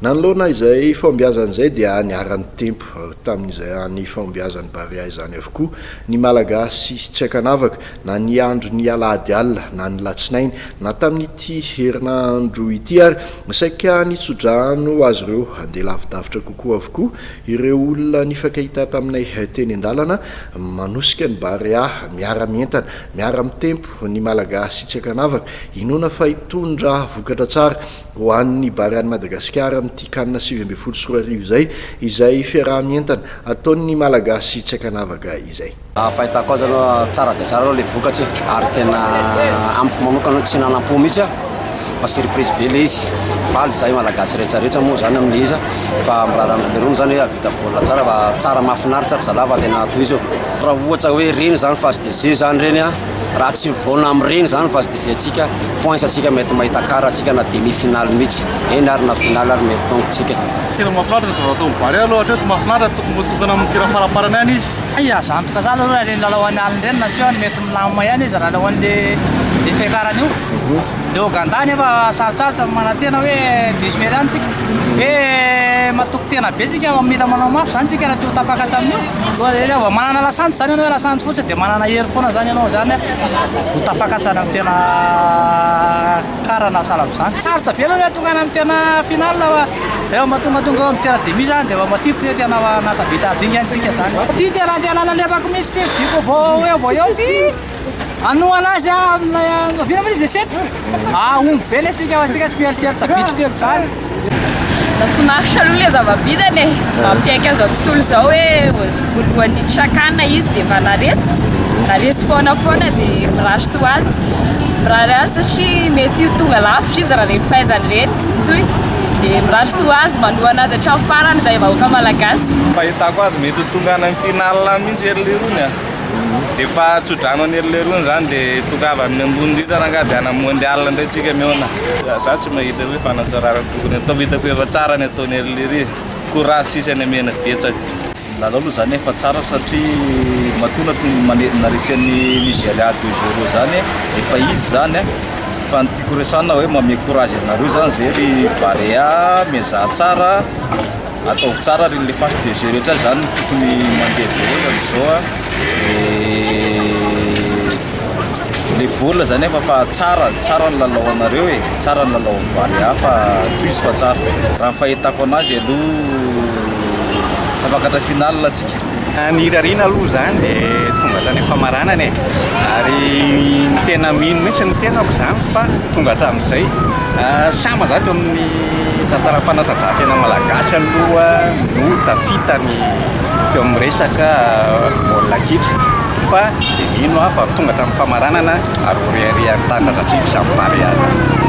nanoloana izay fombiazan'izay dia niaran'ny tempo tamin'izay any fombiazan'ny Barea izany avokoa ny malagasy tsy akanavaka na ny andro ny alahady alina na ny latsinainy na tamin'ity herinandro ity ary saika nitsodrano azy ireo andeha lavidavitra kokoa avokoa ireo olona nifankahita taminay teny an-dalana manosika ny Barea miara-mientana miara-mitempo ny malagasy tsy akanavaka inona fa hitondra vokatra tsara ho an'ny Barean'i Madagasikara amin'ity kanina 2024 izay fiaraha-mientana ataon'ny malagasy tsy akanavaka izay. Fahitako azy aloha tsara dia tsara aloha le vokatry ary tena amiko manokana tsy nanam-po mihitsy fa surprise be le izy faly zay malagasy rehetrarehetra moa zany amin'ny izy fa mirarana le rony zany hoe avita baolina tsara fa tsara mahafinaritra ry zalava tena toy izao raha ohatra hoe reny zany fa sy dia zay zany reny raha tsy mivoana amin'ireny zany fa sy dia zay atsika points atsika mety mahita kara atsika na demi-finale mihitsy eny ary na finale ary mety tongotsika tena mahafinaritra zava-taon'ny Barea aloha hatreto mahafinaritra tokony amin'ny tena faraparany ihany izy ia zantoka zany aloha reny lalahoan'ny alina ireny na sy hoany mety milamina ihany izy raha lalahoan'le fiakarany io le ogandany efa sarotsarotra manantena hoe 18 zany tsika hoe matoko tena be tsika mila manao mafy zany tsika raha teo tapakatsa amin'io va manana lasantsy zany ianao hoe lasantsy fotsiny dia manana hery foana zany ianao zany ho tapakatsana amin'ny tena karana salamo zany sarotra be aloha hoe tongana amin'ny tena finale rehefa mahatongatonga amin'ny tena demi zany dia matipy hoe tena natabita adinga antsika zany ty tena lalefako mihitsy ty vidiko vao eo ty anoana azy vina mo izy set omby be le tsika atsika tsy mieritreritra bitiko ery zany nafinaritra aloha le zava-bitany e mampiaiky azy tontolo izao hoe voalohany trakanina izy dia efa naresy foana dia mirasy ho azy mirary azy satria mety tonga lavitra izy raha reny fahaizany reny toy dia mirasy ho azy malohana azy hatramin'ny farany zay vahoaka malagasy fahitako azy mety tonga any amin'ny finale mihitsy erylerony efa tsodrano any erylerony zany dia tongava amin'ny ambony litana nga dia ana mondial indray tsika miona za tsy mahita hoe fanatsarana tokony atao hitako efa tsara ny ataony erylery courage sisy any amena betsaka lalao aloha zany efa tsara satria matona naresan'ny Nigeria 2-0 zany efa izy zany fa ny tiako resana hoe mame courage nareo zany zay ry Barea mizaha tsara ataovy tsara reny le fase 2 jeux rehetra zany tokony mandeha be am'izao le baolina zany efa fa tsara ny lalao anareo tsara ny lalao amin'ny Barea fa toy izy fa tsara raha ny fahitako anazy aloha afakatra finale atsika ny rarina aloha zany dia tonga zany efa maranany ary ny tena mino mihitsy ny tenako zany fa tonga hatramin'izay sama zany eo amin'ny tantara fanatanjahantena malagasy aloha no tafitany teo amin'ny resaka baolina kitra fa dia mino fa tonga tamin'ny famaranana ary oriarian'ny tandrana atsika samy Barea